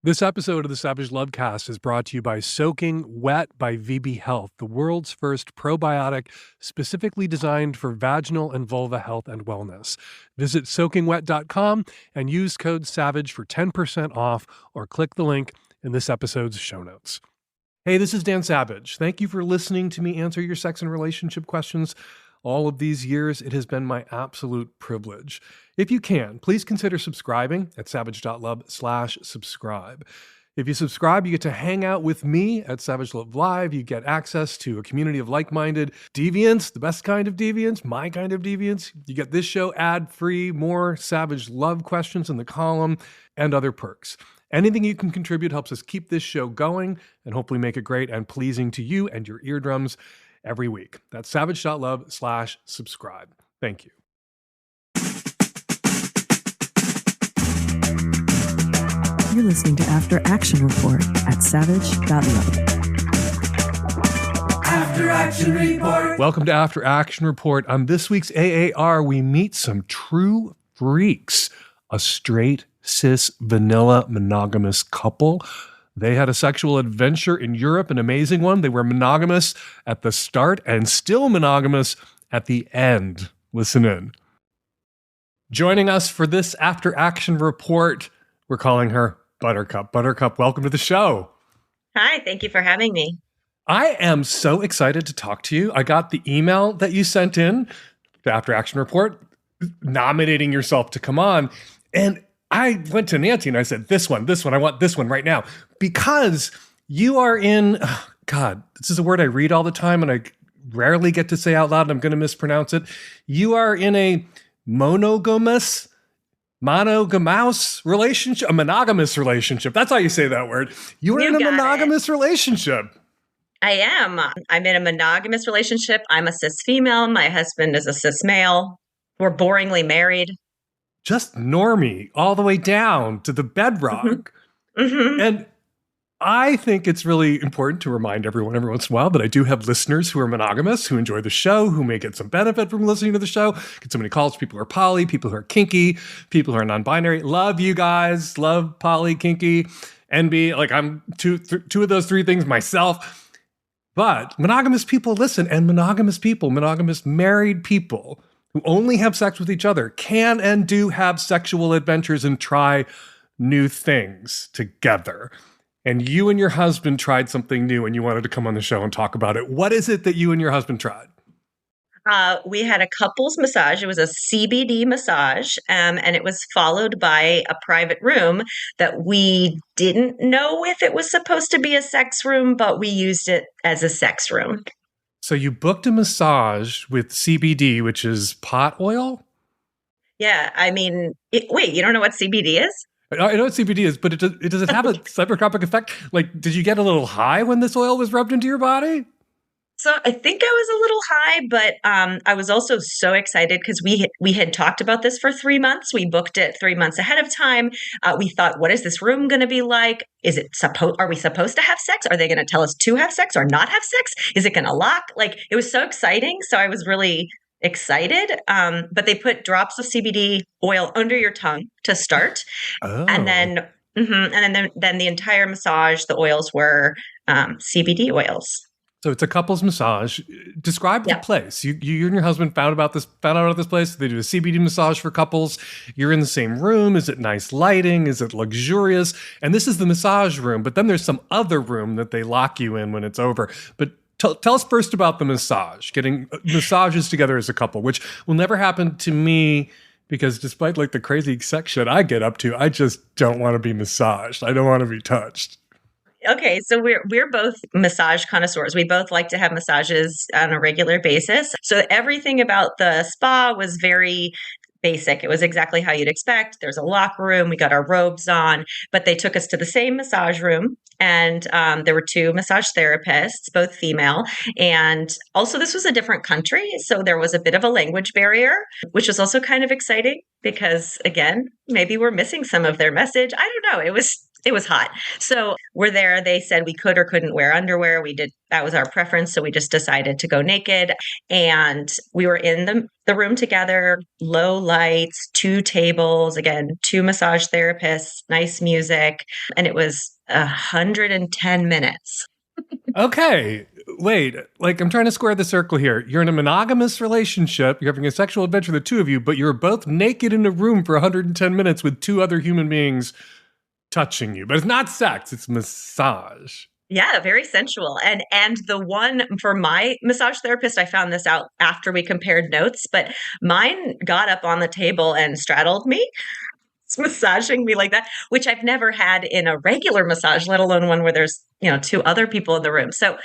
This episode of the Savage Lovecast is brought to you by Soaking Wet by VB Health, the world's first probiotic specifically designed for vaginal and vulva health and wellness. Visit soakingwet.com and use code SAVAGE for 10% off or click the link in this episode's show notes. Hey, this is Dan Savage. Thank you for listening to me answer your sex and relationship questions. All of these years, it has been my absolute privilege. If you can, please consider subscribing at savage.love/subscribe. If you subscribe, you get to hang out with me at Savage Love Live. You get access to a community of like-minded deviants, the best kind of deviants, my kind of deviants. You get this show ad-free, more Savage Love questions in the column, and other perks. Anything you can contribute helps us keep this show going and hopefully make it great and pleasing to you and your eardrums every week. That's savage.love/subscribe. Thank you. You're listening to After Action Report at savage.love. After Action Report. Welcome to After Action Report. On this week's AAR, we meet some true freaks, a straight, cis, vanilla, monogamous couple. They had a sexual adventure in Europe, an amazing one. They were monogamous at the start and still monogamous at the end. Listen in. Joining us for this After Action Report, we're calling her Buttercup. Buttercup, welcome to the show. Hi, thank you for having me. I am so excited to talk to you. I got the email that you sent in, the After Action Report, nominating yourself to come on. And I went to Nancy and I said, this one, I want this one right now. Because you are in, God, this is a word I read all the time and I rarely get to say out loud and I'm going to mispronounce it. You are in a monogamous relationship, a monogamous relationship. That's how you say that word. You are in a monogamous relationship. I am. I'm in a monogamous relationship. I'm a cis female. My husband is a cis male. We're boringly married. Just normie all the way down to the bedrock. Mm-hmm. And I think it's really important to remind everyone every once in a while that I do have listeners who are monogamous, who enjoy the show, who may get some benefit from listening to the show. Get so many calls, people who are poly, people who are kinky, people who are non-binary. Love you guys. Love poly, kinky, NB. Like I'm two of those three things myself. But monogamous people listen, and monogamous married people who only have sex with each other can and do have sexual adventures and try new things together. And you and your husband tried something new and you wanted to come on the show and talk about it. What is it that you and your husband tried? We had a couples massage. It was a CBD massage, and it was followed by a private room that we didn't know if it was supposed to be a sex room, but we used it as a sex room. So you booked a massage with CBD, which is pot oil? Yeah, I mean, wait, you don't know what CBD is? I know what CBD is, but does it have a psychotropic effect? Like, did you get a little high when this oil was rubbed into your body? So I think I was a little high, but I was also so excited because we had talked about this for 3 months. We booked it 3 months ahead of time. We thought, what is this room going to be like? Are we supposed to have sex? Are they going to tell us to have sex or not have sex? Is it going to lock? Like, it was so exciting. So I was really excited. But they put drops of CBD oil under your tongue to start, and then the entire massage, the oils were CBD oils. So it's a couples massage. Describe the place. You and your husband found out about this place. They do a CBD massage for couples. You're in the same room. Is it nice lighting? Is it luxurious? And this is the massage room, but then there's some other room that they lock you in when it's over. But tell us first about the massage, getting massages together as a couple, which will never happen to me because despite like the crazy sex shit I get up to, I just don't want to be massaged. I don't want to be touched. Okay, so we're both massage connoisseurs. We both like to have massages on a regular basis. So everything about the spa was very basic. It was exactly how you'd expect. There's a locker room. We got our robes on, but they took us to the same massage room. And there were 2 massage therapists, both female. And also this was a different country. So there was a bit of a language barrier, which was also kind of exciting because, again, maybe we're missing some of their message. I don't know. It was It was hot. So we're there. They said we could or couldn't wear underwear. We did. That was our preference. So we just decided to go naked. And we were in the room together, low lights, two tables, again, two massage therapists, nice music. And it was 110 minutes. Okay, wait. Like, I'm trying to square the circle here. You're in a monogamous relationship. You're having a sexual adventure, the two of you, but you're both naked in a room for 110 minutes with two other human beings touching you. But it's not sex, it's massage. Yeah, very sensual. And the one for my massage therapist, I found this out after we compared notes, but mine got up on the table and straddled me. It's massaging me like that, which I've never had in a regular massage, let alone one where there's, two other people in the room. So,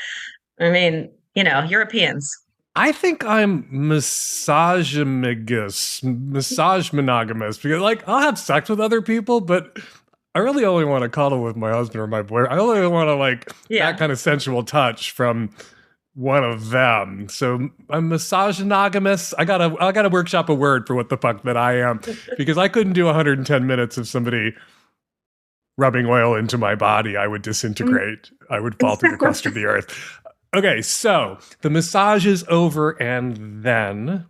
I mean, Europeans. I think I'm massage monogamous, because like I'll have sex with other people, but I really only want to cuddle with my husband or my boy. I only want to that kind of sensual touch from one of them. So I'm monogamous. I gotta workshop a word for what the fuck that I am, because I couldn't do 110 minutes of somebody rubbing oil into my body. I would disintegrate. I would fall through the crust of the earth. Okay, so the massage is over, and then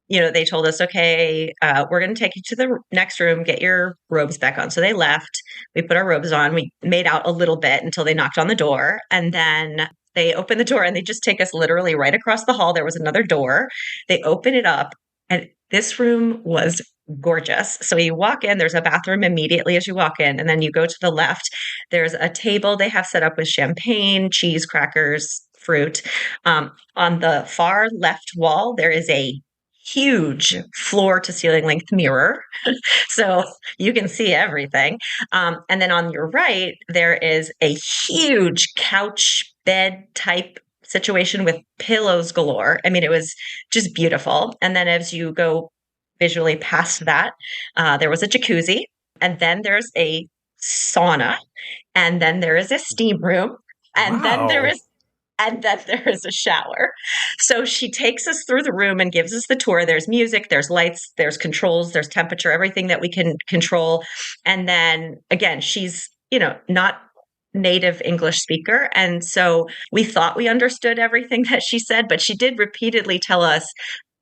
they told us, okay, we're going to take you to the next room, get your robes back on. So they left. We put our robes on. We made out a little bit until they knocked on the door. And then they opened the door and they just take us literally right across the hall. There was another door. They open it up and this room was gorgeous. So you walk in, there's a bathroom immediately as you walk in. And then you go to the left. There's a table they have set up with champagne, cheese, crackers, fruit. On the far left wall, there is a huge floor to ceiling length mirror. So you can see everything. And then on your right, there is a huge couch bed type situation with pillows galore. I mean, it was just beautiful. And then as you go visually past that, there was a jacuzzi, and then there's a sauna, and then there is a steam room, and then there is a shower. So she takes us through the room and gives us the tour. There's music, there's lights, there's controls, there's temperature, everything that we can control. And then again, she's, not native English speaker. And so we thought we understood everything that she said, but she did repeatedly tell us,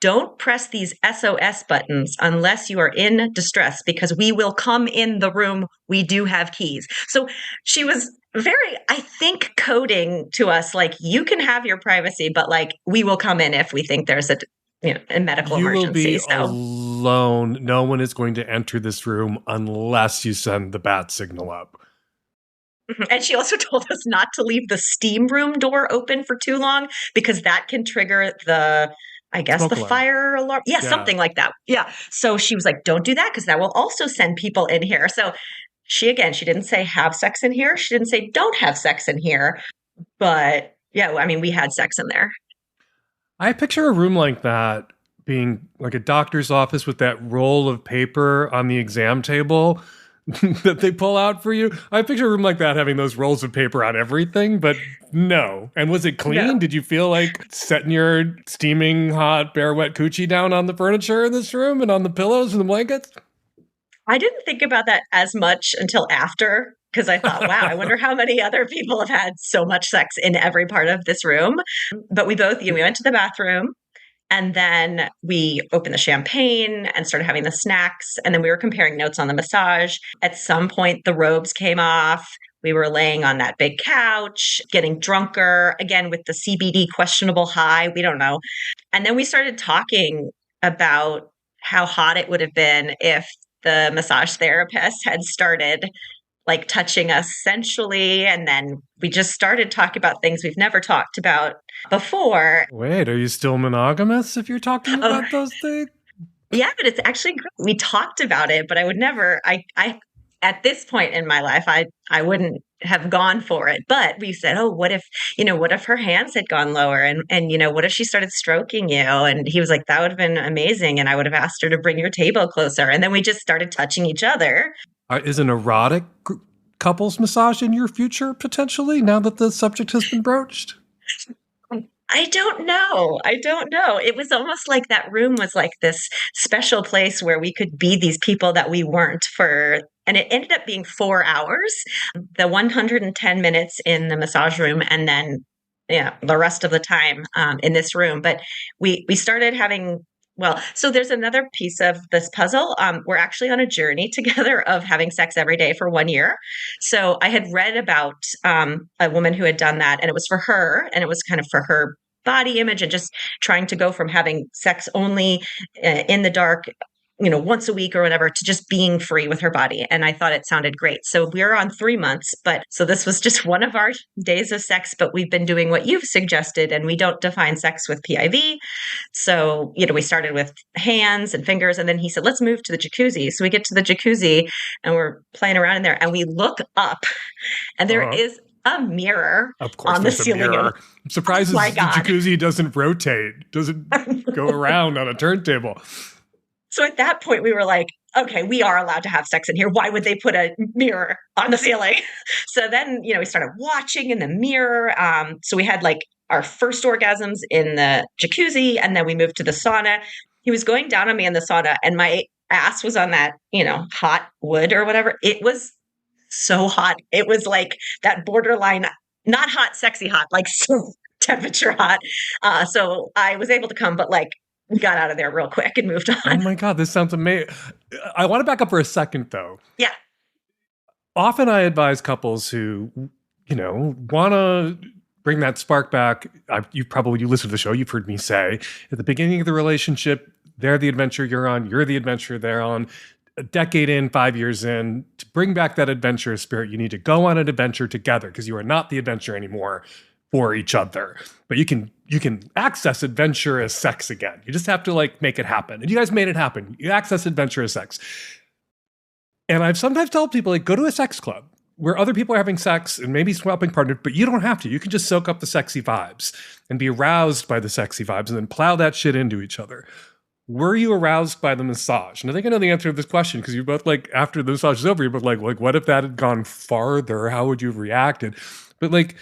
don't press these SOS buttons unless you are in distress, because we will come in the room. We do have keys. So she was very, I think, coding to us, like, you can have your privacy, but we will come in if we think there's a medical emergency. You will be alone. No one is going to enter this room unless you send the bat signal up. And she also told us not to leave the steam room door open for too long, because that can trigger the smoke alarm. Fire alarm. Yeah, something like that. Yeah. So she was like, don't do that, because that will also send people in here. So she didn't say have sex in here. She didn't say don't have sex in here. But yeah, I mean, we had sex in there. I picture a room like that being like a doctor's office with that roll of paper on the exam table that they pull out for you. I picture a room like that having those rolls of paper on everything, but no. And was it clean? No. Did you feel like setting your steaming hot bare wet coochie down on the furniture in this room and on the pillows and the blankets? I didn't think about that as much until after, because I thought, wow, I wonder how many other people have had so much sex in every part of this room. But we both, we went to the bathroom, and then we opened the champagne and started having the snacks. And then we were comparing notes on the massage. At some point, the robes came off. We were laying on that big couch, getting drunker, again, with the CBD questionable high. We don't know. And then we started talking about how hot it would have been if the massage therapist had started touching us sensually. And then we just started talking about things we've never talked about before. Wait, are you still monogamous if you're talking about those things? Yeah, but it's actually great. We talked about it, but I would never, I at this point in my life, I wouldn't have gone for it. But we said, oh, what if her hands had gone lower? And what if she started stroking you? And he was like, that would have been amazing. And I would have asked her to bring your table closer. And then we just started touching each other. Is an erotic couples massage in your future, potentially, now that the subject has been broached? I don't know. It was almost like that room was like this special place where we could be these people that we weren't for and it ended up being 4 hours, the 110 minutes in the massage room, and then the rest of the time in this room. But we started having, well, so there's another piece of this puzzle. We're actually on a journey together of having sex every day for 1 year. So I had read about a woman who had done that, and it was for her, and it was kind of for her body image and just trying to go from having sex only in the dark, once a week or whatever, to just being free with her body. And I thought it sounded great. So we're on 3 months, so this was just one of our days of sex, but we've been doing what you've suggested, and we don't define sex with PIV. So, we started with hands and fingers, and then he said, let's move to the jacuzzi. So we get to the jacuzzi and we're playing around in there, and we look up, and there is a mirror of course, on the ceiling. I'm surprised the jacuzzi doesn't rotate, doesn't go around on a turntable. So at that point, we were like, okay, we are allowed to have sex in here. Why would they put a mirror on the ceiling? So then, we started watching in the mirror. So we had like our first orgasms in the jacuzzi, and then we moved to the sauna. He was going down on me in the sauna, and my ass was on that, hot wood or whatever. It was so hot. It was like that borderline, not hot, sexy hot, like so temperature hot. So I was able to come, but like, we got out of there real quick and moved on. Oh my God, this sounds amazing. I want to back up for a second, though. Yeah. Often I advise couples who, want to bring that spark back. You listen to the show, you've heard me say, at the beginning of the relationship, they're the adventure you're on, you're the adventure they're on. A decade in, 5 years in, to bring back that adventurous spirit, you need to go on an adventure together, because you are not the adventure anymore for each other. But you can access adventurous sex again. You just have to make it happen. And you guys made it happen. You access adventurous sex. And I've sometimes told people, go to a sex club where other people are having sex and maybe swapping partners, but you don't have to. You can just soak up the sexy vibes and be aroused by the sexy vibes and then plow that shit into each other. Were you aroused by the massage? And I think I know the answer to this question, because you both after the massage is over, you're both like, what if that had gone farther? How would you have reacted? But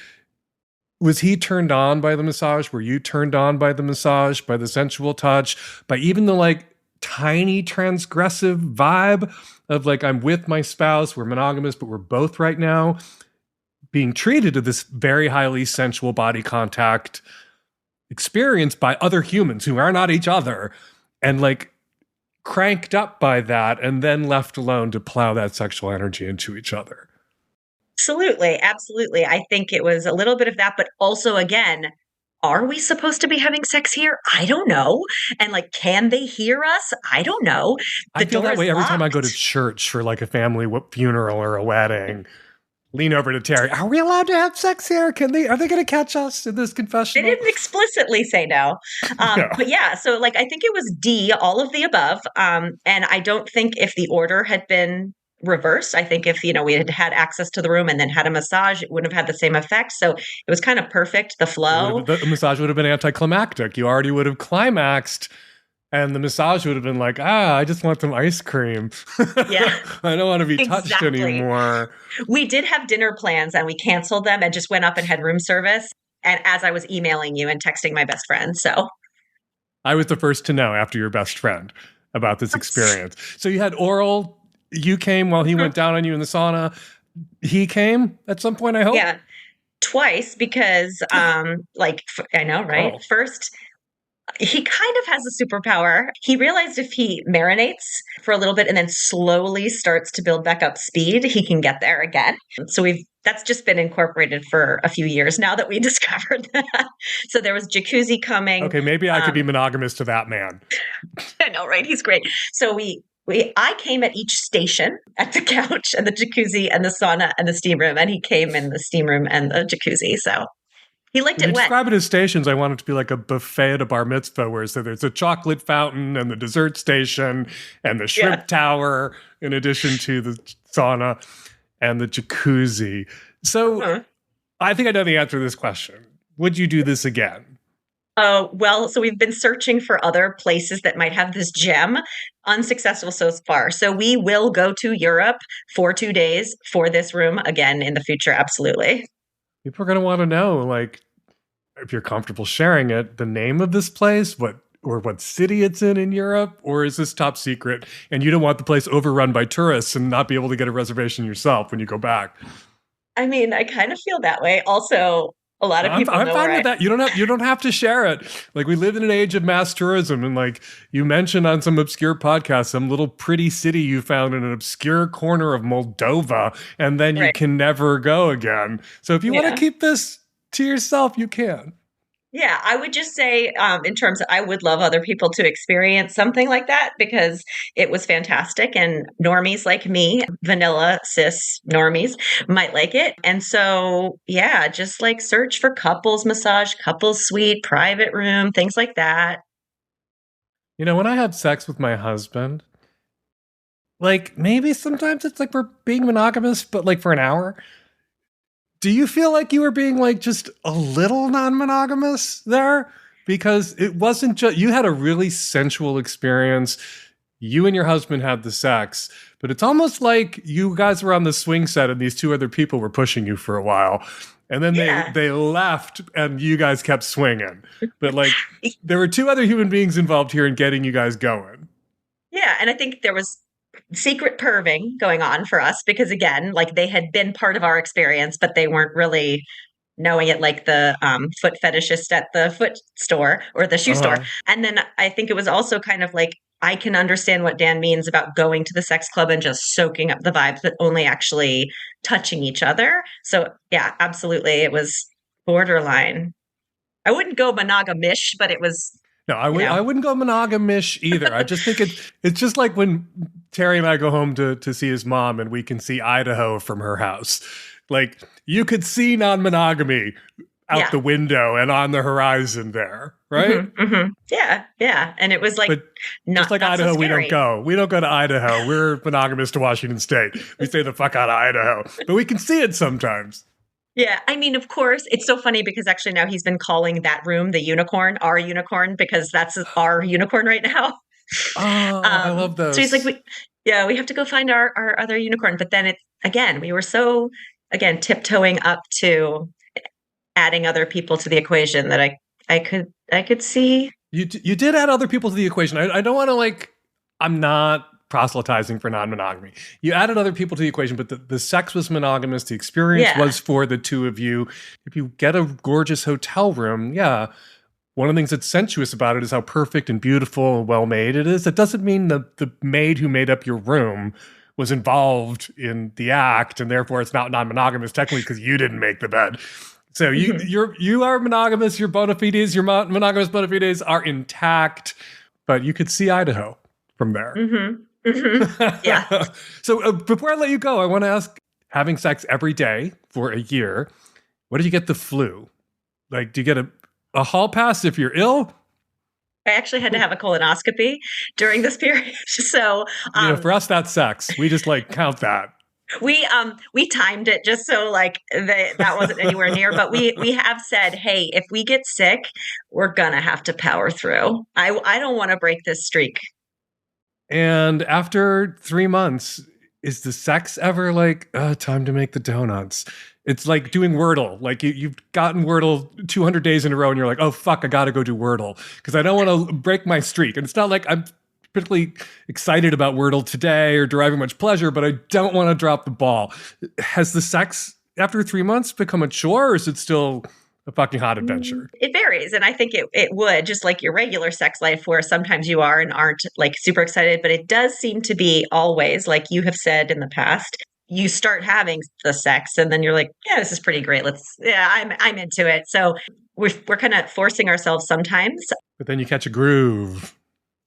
was he turned on by the massage? Were you turned on by the massage, by the sensual touch, by even the tiny transgressive vibe of I'm with my spouse, we're monogamous, but we're both right now being treated to this very highly sensual body contact experience by other humans who are not each other, and cranked up by that and then left alone to plow that sexual energy into each other? Absolutely. I think it was a little bit of that, but also, again, are we supposed to be having sex here? I don't know. And can they hear us? I don't know. I feel that way every time I go to church for a family funeral or a wedding. Lean over to Terry. Are we allowed to have sex here? Are they going to catch us in this confessional? They didn't explicitly say no. But yeah, so I think it was D, all of the above. And I don't think if the order had been reversed, I think if, we had had access to the room and then had a massage, it wouldn't have had the same effect. So it was kind of perfect, the flow. The massage would have been anticlimactic. You already would have climaxed. And the massage would have been I just want some ice cream. Yeah. I don't want to be touched anymore. We did have dinner plans and we canceled them and just went up and had room service. And as I was emailing you and texting my best friend, so. I was the first to know after your best friend about this experience. So you had oral, you came while he went down on you in the sauna. He came at some point, I hope? Yeah, twice because, I know, right? Oh. First, he kind of has a superpower. He realized if he marinates for a little bit and then slowly starts to build back up speed, he can get there again. So that's just been incorporated for a few years now that we discovered that. So there was jacuzzi coming. Okay, maybe I could be monogamous to that man. I know, right? He's great. So I came at each station, at the couch and the jacuzzi and the sauna and the steam room, and he came in the steam room and the jacuzzi. So he liked it wet. Describe it as stations. I want it to be like a buffet at a bar mitzvah, where there's a chocolate fountain and the dessert station and the shrimp tower, in addition to the sauna and the jacuzzi. So I think I know the answer to this question. Would you do this again? Well, so we've been searching for other places that might have this gem. Unsuccessful so far. So we will go to Europe for 2 days for this room again in the future. Absolutely. People are going to want to know, if you're comfortable sharing it, the name of this place, what or what city it's in Europe? Or is this top secret and you don't want the place overrun by tourists and not be able to get a reservation yourself when you go back? I mean, I kind of feel that way. Also, a lot of people I'm know fine where with that. You don't have to share it. Like, we live in an age of mass tourism, and like you mentioned on some obscure podcast, some little pretty city you found in an obscure corner of Moldova, and then you Right. can never go again. So if you want to Yeah. keep this to yourself, you can. Yeah, I would just say, in terms of, I would love other people to experience something like that because it was fantastic. And normies like me, vanilla cis normies, might like it. And so, yeah, just like search for couples massage, couples suite, private room, things like that. You know, when I have sex with my husband, like maybe sometimes it's like we're being monogamous, but like for an hour. Do you feel like you were being like just a little non-monogamous there? Because it wasn't just, you had a really sensual experience. You and your husband had the sex, but it's almost like you guys were on the swing set and these two other people were pushing you for a while. And then Yeah. they left and you guys kept swinging. But like there were two other human beings involved here in getting you guys going. Yeah. And I think there was secret perving going on for us because, again, like they had been part of our experience, but they weren't really knowing it, like the foot fetishist at the foot store or the shoe store. Uh-huh. And then I think it was also kind of like, I can understand what Dan means about going to the sex club and just soaking up the vibes, but only actually touching each other. So, yeah, absolutely. It was borderline. I wouldn't go monogamish, but it was, No, you know, I wouldn't go monogamish either. I just think it's just like when Terry and I go home to see his mom and we can see Idaho from her house. Like you could see non-monogamy out yeah. the window and on the horizon there, right? Yeah, yeah. And it was like But not just like not so Idaho, we don't scary. go. We don't go to Idaho. We're monogamous to Washington State. We stay the fuck out of Idaho. But we can see it sometimes. Yeah, I mean, of course, it's so funny because actually now he's been calling that room the unicorn, our unicorn, because that's our unicorn right now. Oh, I love So he's like, those. we have to go find our other unicorn. But then again, we were so, again, tiptoeing up to adding other people to the equation that I could see. You did add other people to the equation. I don't want to like. I'm not proselytizing for non-monogamy. You added other people to the equation, but the sex was monogamous. The experience Yeah. was for the two of you. If you get a gorgeous hotel room, yeah. One of the things that's sensuous about it is how perfect and beautiful and well made it is. That doesn't mean the maid who made up your room was involved in the act, and therefore it's not non-monogamous technically because you didn't make the bed. So you are monogamous. Your bona fides, your monogamous bona fides are intact, but you could see Idaho from there. Yeah. So before I let you go, I want to ask: having sex every day for a year, what did you get the flu? Like, do you get a hall pass if you're ill? I actually had to have a colonoscopy during this period. So You know, for us, that's sex. We just like count that. we timed it just so like that wasn't anywhere near, but we have said, hey, if we get sick, we're gonna have to power through. I don't want to break this streak. And after 3 months, is the sex ever like, time to make the donuts? It's like doing Wordle. Like you've gotten Wordle 200 days in a row and you're like, oh, fuck, I got to go do Wordle because I don't want to break my streak. And it's not like I'm particularly excited about Wordle today or deriving much pleasure, but I don't want to drop the ball. Has the sex after 3 months become a chore or is it still a fucking hot adventure? It varies. And I think it would, just like your regular sex life, where sometimes you are and aren't like super excited, but it does seem to be always, like you have said in the past, you start having the sex and then you're like, yeah, this is pretty great. I'm into it. So we're kind of forcing ourselves sometimes. But then you catch a groove.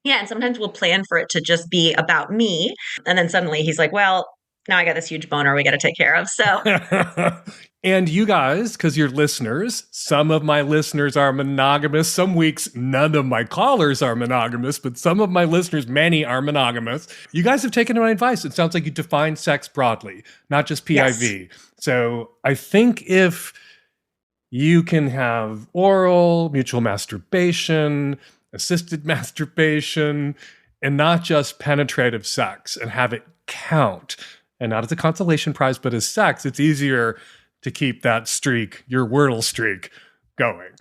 Yeah. And sometimes we'll plan for it to just be about me. And then suddenly he's like, well, now I got this huge boner we got to take care of. So And you guys, because you're listeners, some of my listeners are monogamous. Some weeks, none of my callers are monogamous, but some of my listeners, many are monogamous. You guys have taken my advice. It sounds like you define sex broadly, not just PIV. Yes. So I think if you can have oral, mutual masturbation, assisted masturbation, and not just penetrative sex and have it count, and not as a consolation prize, but as sex, it's easier to keep that streak, your Wordle streak, going.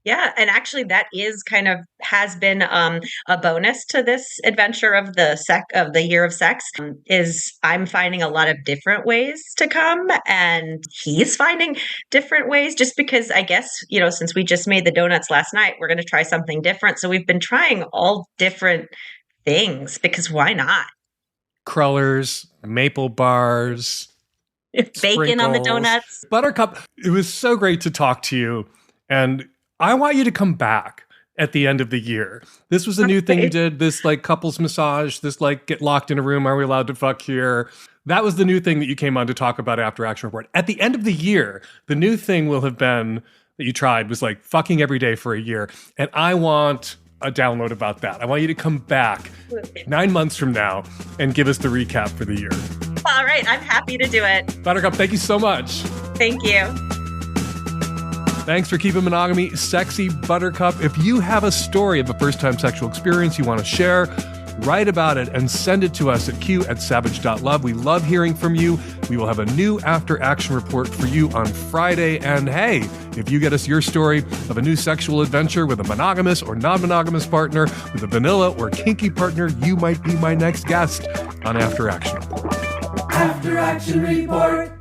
Yeah, and actually that is kind of has been a bonus to this adventure of the year of sex, is I'm finding a lot of different ways to come, and he's finding different ways, just because I guess, since we just made the donuts last night, we're going to try something different. So we've been trying all different things because why not? Crullers, maple bars, Bacon on the sprinkles, donuts. Buttercup. It was so great to talk to you. And I want you to come back at the end of the year. This was a new thing you did, this like couples massage, this like get locked in a room. Are we allowed to fuck here? That was the new thing that you came on to talk about After Action Report. At the end of the year, the new thing will have been that you tried was like fucking every day for a year. And I want a download about that. I want you to come back 9 months from now and give us the recap for the year. All right, I'm happy to do it. Buttercup, thank you so much. Thank you. Thanks for keeping monogamy sexy, Buttercup. If you have a story of a first-time sexual experience you want to share, write about it and send it to us at q@savage.love. We love hearing from you. We will have a new After Action Report for you on Friday. And hey, if you get us your story of a new sexual adventure with a monogamous or non-monogamous partner, with a vanilla or kinky partner, you might be my next guest on After Action Report. After Action Report.